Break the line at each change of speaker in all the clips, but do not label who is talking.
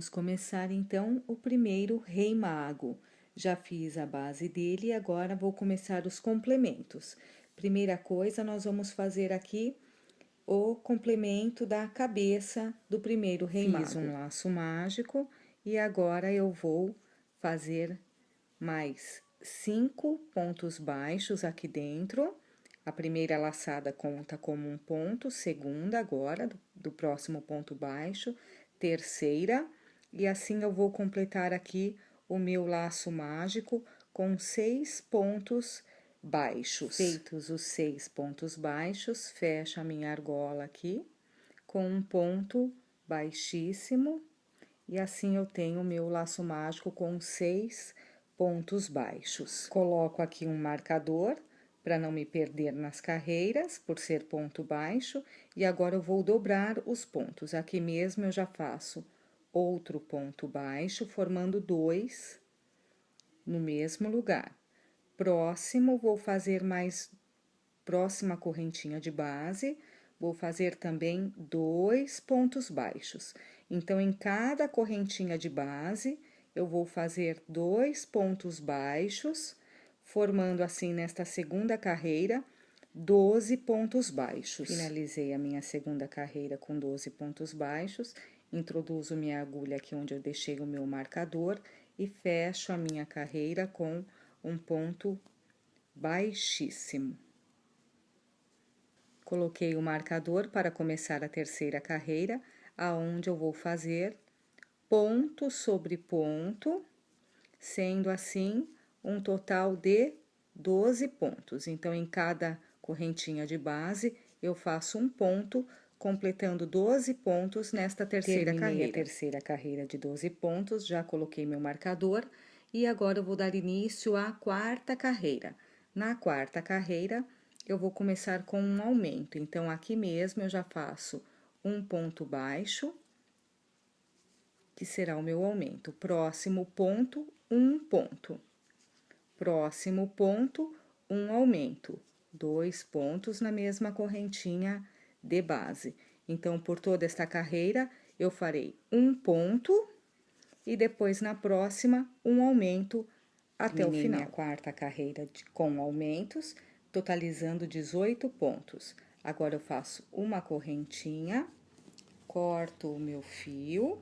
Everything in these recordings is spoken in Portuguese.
Vamos começar então o primeiro Rei Mago. Já fiz a base dele e agora vou começar os complementos. Primeira coisa, nós vamos fazer aqui o complemento da cabeça do primeiro Rei Mago. Fiz um laço mágico e agora eu vou fazer mais 5 pontos baixos aqui dentro. A primeira laçada conta como um ponto, segunda agora, do próximo ponto baixo, terceira, e assim eu vou completar aqui o meu laço mágico com 6 pontos baixos. Feitos os 6 pontos baixos, fecho a minha argola aqui com um ponto baixíssimo, e assim eu tenho o meu laço mágico com 6 pontos baixos. Coloco aqui um marcador para não me perder nas carreiras, por ser ponto baixo, e agora eu vou dobrar os pontos. Aqui mesmo eu já faço outro ponto baixo, formando 2 no mesmo lugar. Próximo, vou fazer mais próxima correntinha de base, vou fazer também 2 pontos baixos. Então, em cada correntinha de base, eu vou fazer 2 pontos baixos, formando assim, nesta segunda carreira, 12 pontos baixos. Finalizei a minha segunda carreira com 12 pontos baixos, introduzo minha agulha aqui onde eu deixei o meu marcador e fecho a minha carreira com um ponto baixíssimo. Coloquei o marcador para começar a terceira carreira, aonde eu vou fazer ponto sobre ponto, sendo assim um total de 12 pontos. Então, em cada correntinha de base, eu faço um ponto, completando 12 pontos nesta terceira carreira. Terminei a terceira carreira de 12 pontos, já coloquei meu marcador, e agora eu vou dar início à quarta carreira. Na quarta carreira, eu vou começar com um aumento. Então, aqui mesmo eu já faço um ponto baixo, que será o meu aumento. Próximo ponto, um ponto. Próximo ponto, um aumento. 2 pontos na mesma correntinha de base. Então, por toda esta carreira, eu farei um ponto e depois, na próxima, um aumento até o final. Minha quarta carreira com aumentos, totalizando 18 pontos. Agora, eu faço uma correntinha, corto o meu fio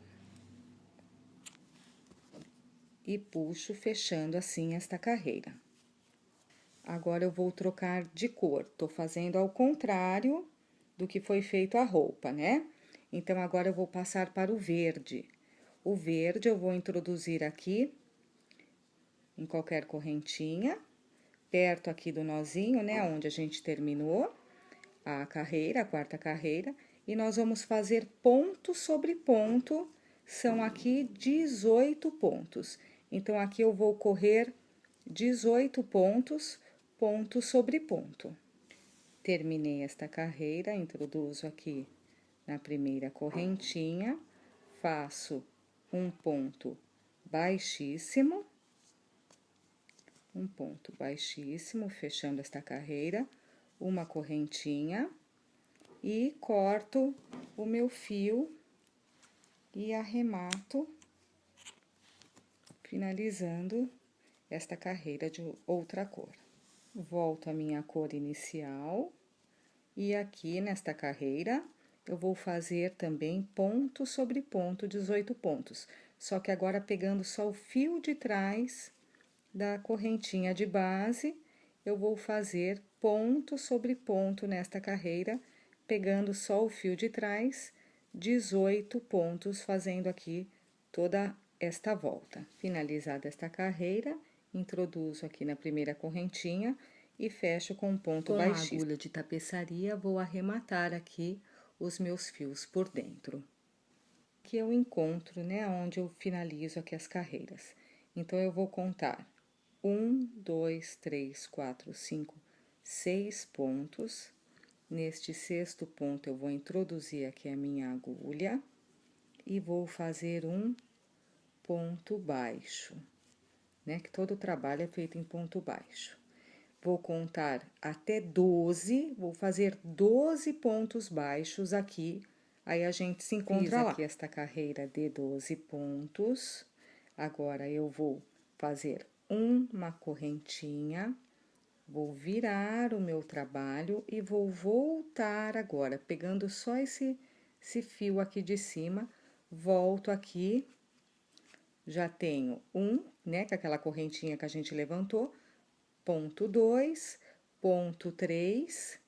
e puxo, fechando assim esta carreira. Agora, eu vou trocar de cor. Tô fazendo ao contrário do que foi feito a roupa, né? Então, agora eu vou passar para o verde. O verde eu vou introduzir aqui em qualquer correntinha, perto aqui do nozinho, né? Onde a gente terminou a carreira, a quarta carreira. E nós vamos fazer ponto sobre ponto, são aqui 18 pontos. Então, aqui eu vou correr 18 pontos, ponto sobre ponto. Terminei esta carreira, introduzo aqui na primeira correntinha, faço um ponto baixíssimo, fechando esta carreira, uma correntinha e corto o meu fio e arremato, finalizando esta carreira de outra cor. Volto a minha cor inicial e aqui nesta carreira eu vou fazer também ponto sobre ponto, 18 pontos. Só que agora pegando só o fio de trás da correntinha de base, eu vou fazer ponto sobre ponto nesta carreira, pegando só o fio de trás, 18 pontos, fazendo aqui toda esta volta. Finalizada esta carreira, introduzo aqui na primeira correntinha e fecho com um ponto baixíssimo. Com a agulha de tapeçaria, vou arrematar aqui os meus fios por dentro. Que eu encontro, né, onde eu finalizo aqui as carreiras. Então, eu vou contar 1, 2, 3, 4, 5, 6 pontos. Neste sexto ponto, eu vou introduzir aqui a minha agulha e vou fazer um ponto baixo, né? Que todo o trabalho é feito em ponto baixo. Vou contar até 12, vou fazer 12 pontos baixos aqui aí a gente se encontra lá. Fiz aqui esta carreira de 12 pontos, agora eu vou fazer uma correntinha, vou virar o meu trabalho e vou voltar agora, pegando só esse fio aqui de cima, volto aqui, já tenho né, com aquela correntinha que a gente levantou, ponto 2, ponto 3,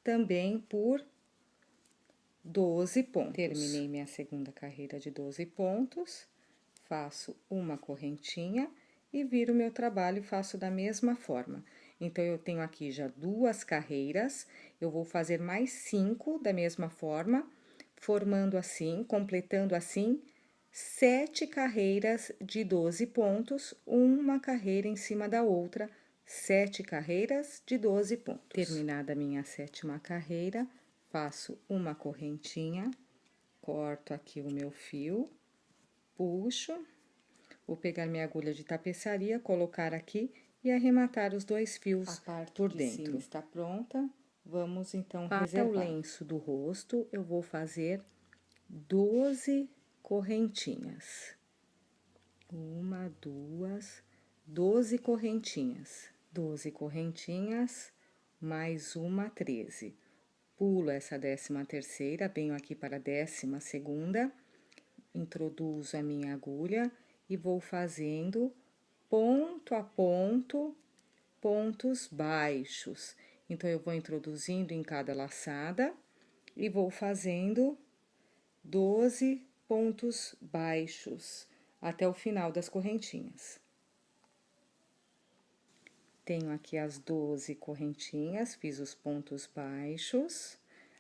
também por 12 pontos. Terminei minha segunda carreira de 12 pontos, faço uma correntinha e viro meu trabalho e faço da mesma forma. Então, eu tenho aqui já 2 carreiras, eu vou fazer mais 5 da mesma forma, formando assim, completando assim, 7 carreiras de 12 pontos, uma carreira em cima da outra, 7 carreiras de 12 pontos. Terminada a minha 7ª carreira, faço uma correntinha, corto aqui o meu fio, puxo, vou pegar minha agulha de tapeçaria, colocar aqui e arrematar os 2 fios a parte por dentro. Cima está pronta, vamos então reservar. Para o lenço do rosto, eu vou fazer 12 correntinhas. 1, 2, 12 correntinhas. 12 correntinhas, mais uma, 13. Pulo essa 13ª, venho aqui para a 12ª, introduzo a minha agulha e vou fazendo ponto a ponto, pontos baixos. Então, eu vou introduzindo em cada laçada e vou fazendo 12 pontos baixos até o final das correntinhas. Tenho aqui as 12 correntinhas, fiz os pontos baixos.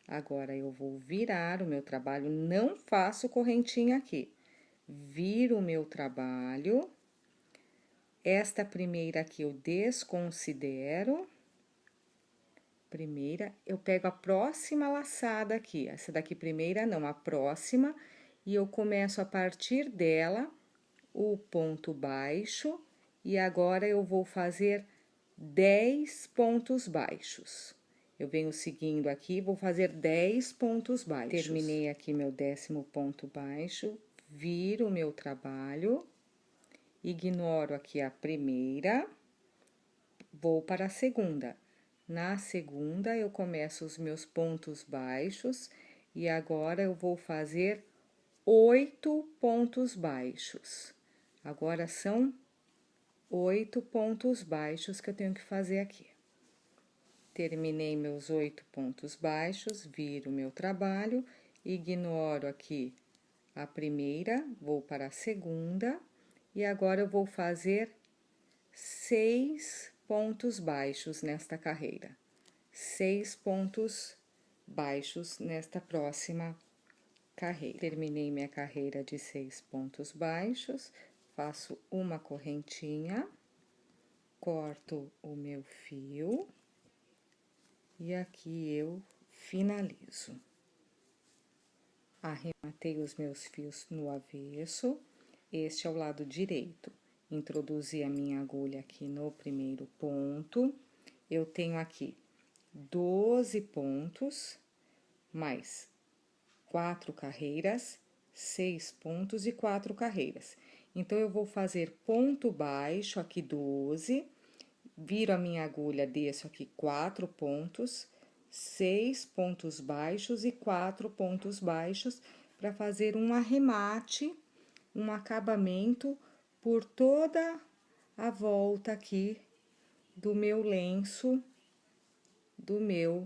Agora, eu vou virar o meu trabalho, não faço correntinha aqui. Viro o meu trabalho. Esta primeira aqui eu desconsidero. Primeira, eu pego a próxima laçada aqui. Essa daqui primeira não, a próxima. E eu começo a partir dela o ponto baixo. E agora, eu vou fazer 10 pontos baixos. Eu venho seguindo aqui, vou fazer 10 pontos baixos. Terminei aqui meu 10º ponto baixo, viro o meu trabalho, ignoro aqui a primeira, vou para a segunda. Na segunda, eu começo os meus pontos baixos e agora eu vou fazer 8 pontos baixos. Agora, são 8 pontos baixos que eu tenho que fazer aqui. Terminei meus 8 pontos baixos, viro meu trabalho, ignoro aqui a primeira, vou para a segunda, e agora eu vou fazer 6 pontos baixos nesta carreira. 6 pontos baixos nesta próxima carreira. Terminei minha carreira de 6 pontos baixos, faço uma correntinha, corto o meu fio. E aqui eu finalizo. Arrematei os meus fios no avesso, este é o lado direito. Introduzi a minha agulha aqui no primeiro ponto, eu tenho aqui 12 pontos, mais 4 carreiras, 6 pontos e 4 carreiras. Então, eu vou fazer ponto baixo aqui 12, viro a minha agulha, desço aqui 4 pontos, 6 pontos baixos e 4 pontos baixos, para fazer um arremate, um acabamento por toda a volta aqui do meu lenço, do meu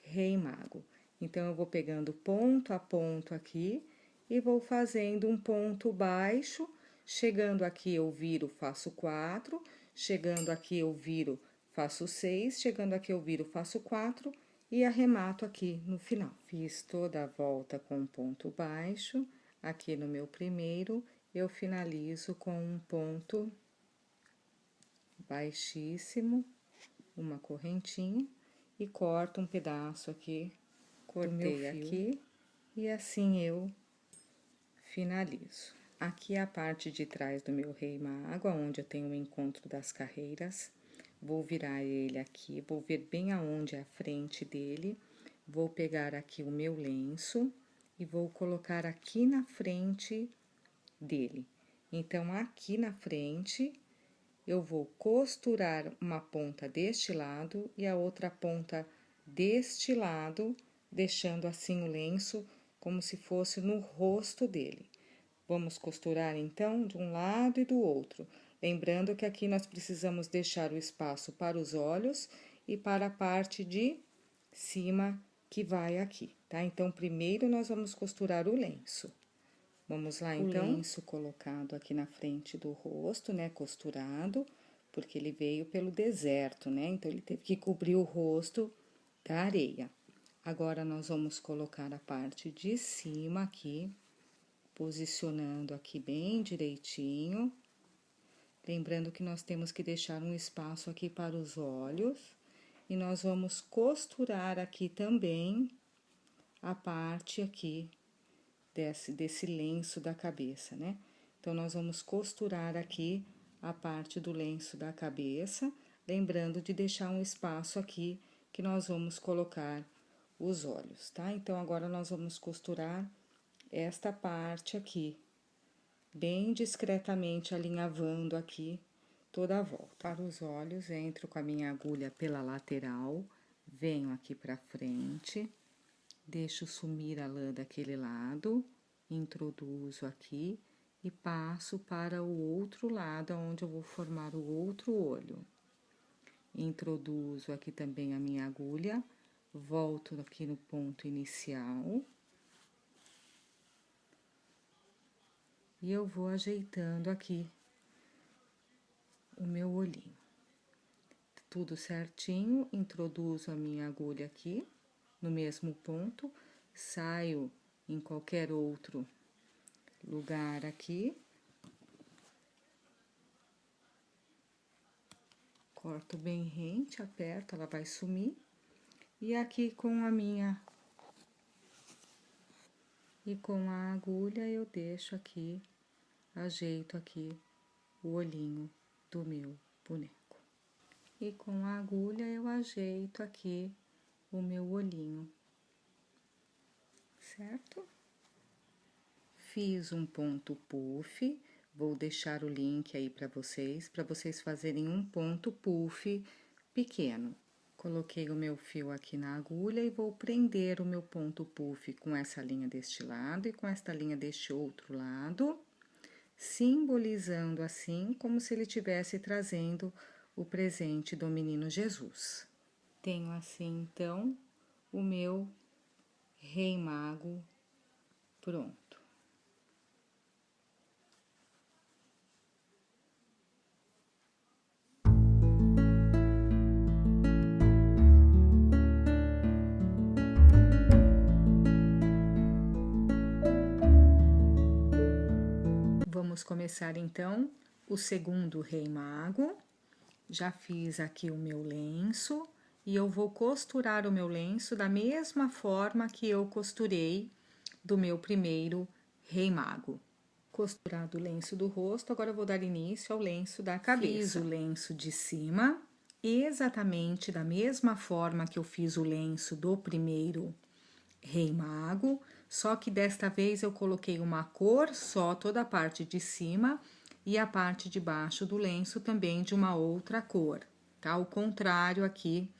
Rei Mago. Então, eu vou pegando ponto a ponto aqui e vou fazendo um ponto baixo, chegando aqui eu viro, faço 4, chegando aqui eu viro, faço 6, chegando aqui eu viro, faço 4 e arremato aqui no final. Fiz toda a volta com ponto baixo, aqui no meu primeiro, eu finalizo com um ponto baixíssimo, uma correntinha, e corto um pedaço aqui, cortei aqui, e assim eu finalizo. Aqui é a parte de trás do meu Rei Mago, onde eu tenho o encontro das carreiras. Vou virar ele aqui, vou ver bem aonde é a frente dele. Vou pegar aqui o meu lenço e vou colocar aqui na frente dele. Então, aqui na frente, eu vou costurar uma ponta deste lado e a outra ponta deste lado, deixando assim o lenço como se fosse no rosto dele. Vamos costurar, então, de um lado e do outro. Lembrando que aqui nós precisamos deixar o espaço para os olhos e para a parte de cima que vai aqui, tá? Então, primeiro nós vamos costurar o lenço. Vamos lá, então? O lenço colocado aqui na frente do rosto, né? Costurado, porque ele veio pelo deserto, né? Então, ele teve que cobrir o rosto da areia. Agora, nós vamos colocar a parte de cima aqui, posicionando aqui bem direitinho. Lembrando que nós temos que deixar um espaço aqui para os olhos. E nós vamos costurar aqui também a parte aqui desse lenço da cabeça, né? Então, nós vamos costurar aqui a parte do lenço da cabeça, lembrando de deixar um espaço aqui que nós vamos colocar os olhos, tá? Então, agora nós vamos costurar esta parte aqui, bem discretamente alinhavando aqui toda a volta. Para os olhos, entro com a minha agulha pela lateral, venho aqui pra frente, deixo sumir a lã daquele lado, introduzo aqui e passo para o outro lado, onde eu vou formar o outro olho. Introduzo aqui também a minha agulha, volto aqui no ponto inicial. E eu vou ajeitando aqui o meu olhinho. Tudo certinho, introduzo a minha agulha aqui, no mesmo ponto, saio em qualquer outro lugar aqui. Corto bem rente, aperto, ela vai sumir. E aqui com a minha... E com a agulha eu deixo aqui, ajeito aqui o olhinho do meu boneco. E com a agulha eu ajeito aqui o meu olhinho, certo? Fiz um ponto puff, vou deixar o link aí para vocês fazerem um ponto puff pequeno. Coloquei o meu fio aqui na agulha e vou prender o meu ponto puff com essa linha deste lado e com esta linha deste outro lado, simbolizando assim como se ele estivesse trazendo o presente do menino Jesus. Tenho assim, então, o meu Rei Mago pronto. Vamos começar, então, o segundo Rei Mago. Já fiz aqui o meu lenço e eu vou costurar o meu lenço da mesma forma que eu costurei do meu primeiro Rei Mago. Costurado o lenço do rosto, agora eu vou dar início ao lenço da cabeça. Fiz o lenço de cima, exatamente da mesma forma que eu fiz o lenço do primeiro Rei Mago, só que desta vez eu coloquei uma cor só, toda a parte de cima e a parte de baixo do lenço também de uma outra cor, tá? O contrário aqui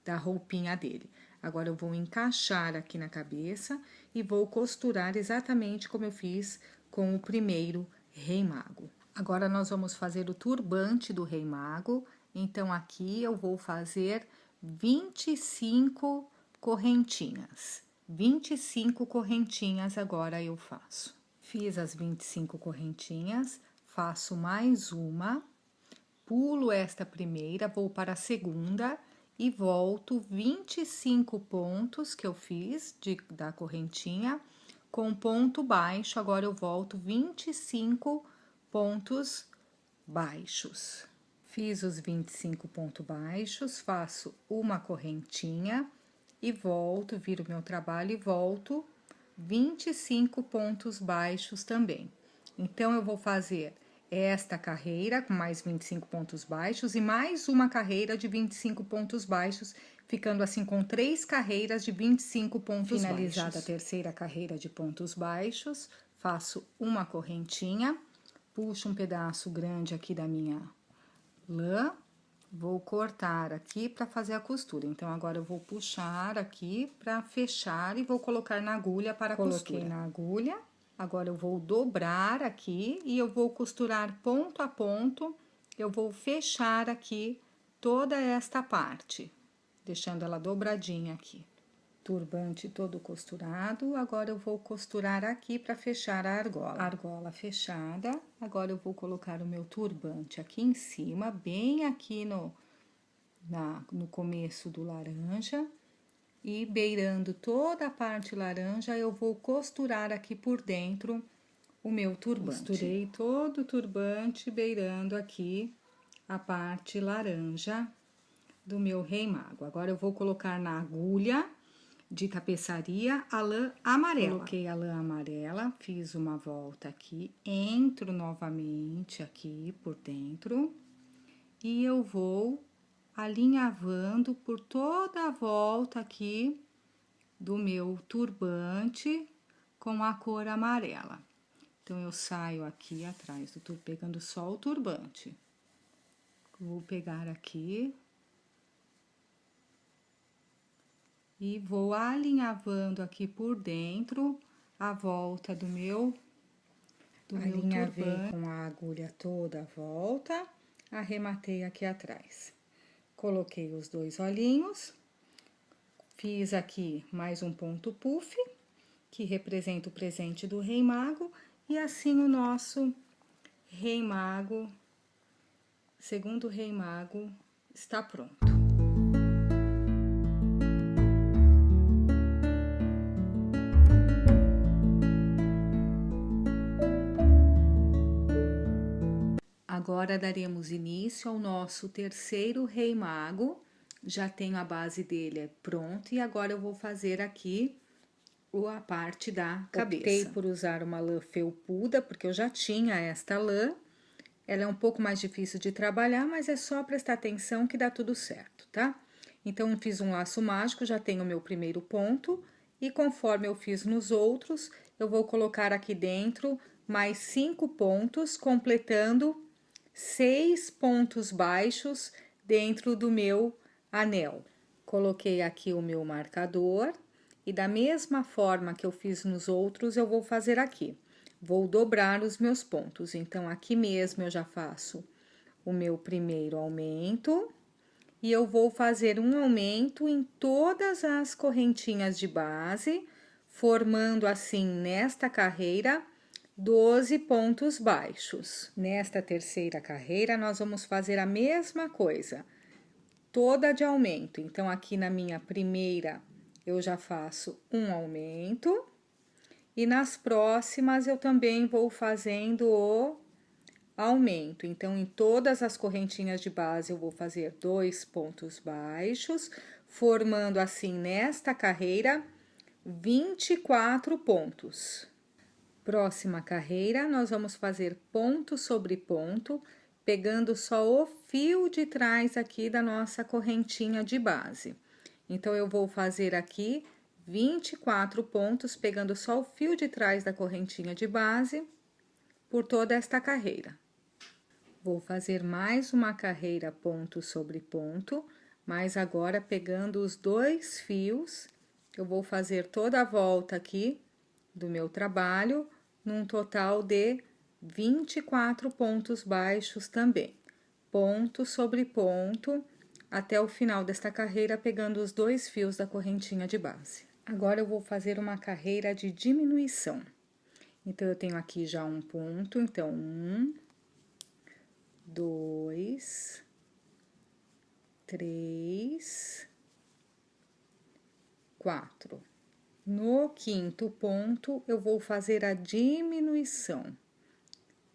da roupinha dele. Agora, eu vou encaixar aqui na cabeça e vou costurar exatamente como eu fiz com o primeiro Rei Mago. Agora, nós vamos fazer o turbante do Rei Mago. Então, aqui eu vou fazer 25 correntinhas. 25 correntinhas agora eu faço. Fiz as 25 correntinhas, faço mais uma, pulo esta primeira, vou para a segunda e volto 25 pontos que eu fiz da correntinha com ponto baixo. Agora eu volto 25 pontos baixos. Fiz os 25 pontos baixos, faço uma correntinha e volto, viro meu trabalho e volto 25 pontos baixos também. Então, eu vou fazer esta carreira com mais 25 pontos baixos e mais uma carreira de 25 pontos baixos, ficando assim com 3 carreiras de 25 pontos baixos. Finalizada a terceira carreira de pontos baixos, faço uma correntinha, puxo um pedaço grande aqui da minha lã, vou cortar aqui para fazer a costura. Então, agora eu vou puxar aqui para fechar e vou colocar na agulha para a costura. Coloquei na agulha. Agora, eu vou dobrar aqui e eu vou costurar ponto a ponto. Eu vou fechar aqui toda esta parte, deixando ela dobradinha aqui. Turbante todo costurado. Agora, eu vou costurar aqui para fechar a argola. Argola fechada. Agora, eu vou colocar o meu turbante aqui em cima, bem aqui no começo do laranja. E beirando toda a parte laranja, eu vou costurar aqui por dentro o meu turbante. Costurei todo o turbante, beirando aqui a parte laranja do meu Rei Mago. Agora, eu vou colocar na agulha de tapeçaria a lã amarela. Coloquei a lã amarela, fiz uma volta aqui, entro novamente aqui por dentro. E eu vou alinhavando por toda a volta aqui do meu turbante com a cor amarela. Então, eu saio aqui atrás do turbante, pegando só o turbante. Vou pegar aqui e vou alinhavando aqui por dentro a volta do meu turbante. Com a agulha toda a volta, arrematei aqui atrás. Coloquei os 2 olhinhos, fiz aqui mais um ponto puff, que representa o presente do Rei Mago, e assim o nosso Rei Mago, segundo Rei Mago, está pronto. Agora, daremos início ao nosso terceiro Rei Mago. Já tenho a base dele pronta e agora eu vou fazer aqui a parte da cabeça. Optei por usar uma lã felpuda, porque eu já tinha esta lã. Ela é um pouco mais difícil de trabalhar, mas é só prestar atenção que dá tudo certo, tá? Então, fiz um laço mágico, já tenho o meu primeiro ponto. E conforme eu fiz nos outros, eu vou colocar aqui dentro mais 5 pontos, completando 6 pontos baixos dentro do meu anel. Coloquei aqui o meu marcador e da mesma forma que eu fiz nos outros, eu vou fazer aqui. Vou dobrar os meus pontos. Então, aqui mesmo eu já faço o meu primeiro aumento e eu vou fazer um aumento em todas as correntinhas de base, formando assim nesta carreira 12 pontos baixos. Nesta terceira carreira, nós vamos fazer a mesma coisa, toda de aumento. Então, aqui na minha primeira, eu já faço um aumento. E nas próximas, eu também vou fazendo o aumento. Então, em todas as correntinhas de base, eu vou fazer 2 pontos baixos, formando assim, nesta carreira, 24 pontos. Próxima carreira, nós vamos fazer ponto sobre ponto, pegando só o fio de trás aqui da nossa correntinha de base. Então, eu vou fazer aqui 24 pontos, pegando só o fio de trás da correntinha de base, por toda esta carreira. Vou fazer mais uma carreira ponto sobre ponto, mas agora pegando os 2 fios, eu vou fazer toda a volta aqui do meu trabalho, num total de 24 pontos baixos também. Ponto sobre ponto, até o final desta carreira, pegando os 2 fios da correntinha de base. Agora, eu vou fazer uma carreira de diminuição. Então, eu tenho aqui já um ponto, então, 1, 2, 3, 4. No 5º ponto, eu vou fazer a diminuição.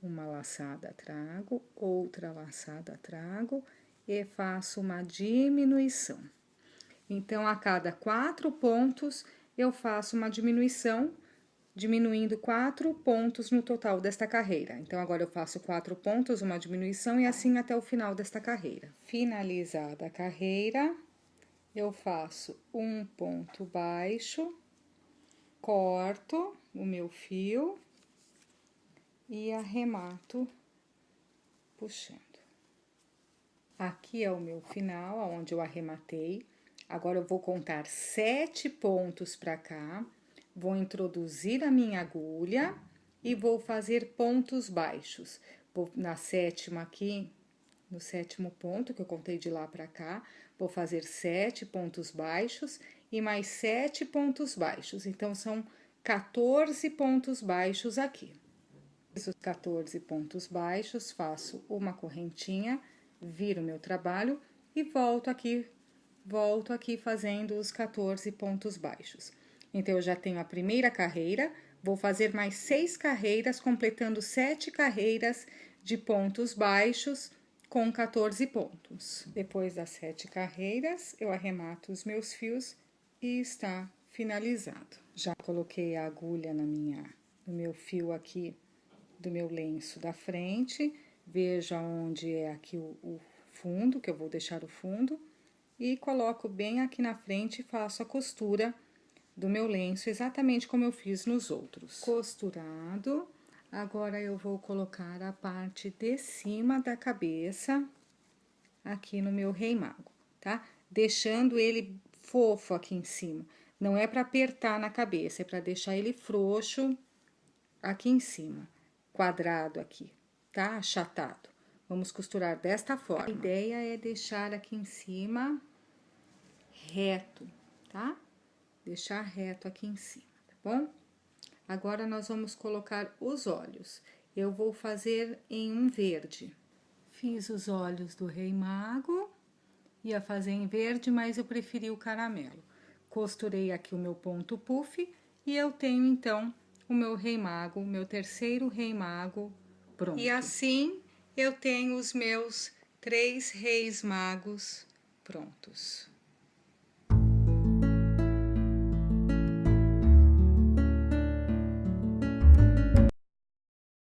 Uma laçada, trago, outra laçada, trago e faço uma diminuição. Então, a cada 4 pontos, eu faço uma diminuição diminuindo 4 pontos no total desta carreira. Então, agora eu faço 4 pontos, uma diminuição e assim até o final desta carreira. Finalizada a carreira, eu faço um ponto baixo, corto o meu fio e arremato puxando. Aqui é o meu final, aonde eu arrematei. Agora, eu vou contar 7 pontos para cá, vou introduzir a minha agulha e vou fazer pontos baixos. Vou na sétima aqui, no 7º ponto, que eu contei de lá para cá, vou fazer 7 pontos baixos e mais 7 pontos baixos. Então, são 14 pontos baixos aqui. Os 14 pontos baixos, faço uma correntinha, viro meu trabalho e volto aqui fazendo os 14 pontos baixos. Então, eu já tenho a primeira carreira, vou fazer mais 6 carreiras, completando 7 carreiras de pontos baixos com 14 pontos. Depois das 7 carreiras, eu arremato os meus fios e está finalizado. Já coloquei a agulha no meu fio aqui do meu lenço da frente, veja onde é aqui o fundo, que eu vou deixar o fundo, e coloco bem aqui na frente e faço a costura do meu lenço, exatamente como eu fiz nos outros. Costurado, agora eu vou colocar a parte de cima da cabeça aqui no meu rei mago, tá? Deixando ele fofo aqui em cima. Não é para apertar na cabeça, é para deixar ele frouxo aqui em cima, quadrado aqui, tá? Achatado. Vamos costurar desta forma. A ideia é deixar aqui em cima reto, tá? Deixar reto aqui em cima, tá bom? Agora, nós vamos colocar os olhos. Eu vou fazer em um verde. Fiz os olhos do Rei Mago, ia fazer em verde, mas eu preferi o caramelo. Costurei aqui o meu ponto puff e eu tenho, então, o meu Rei Mago, o meu terceiro Rei Mago pronto. E assim, eu tenho os meus 3 Reis Magos prontos.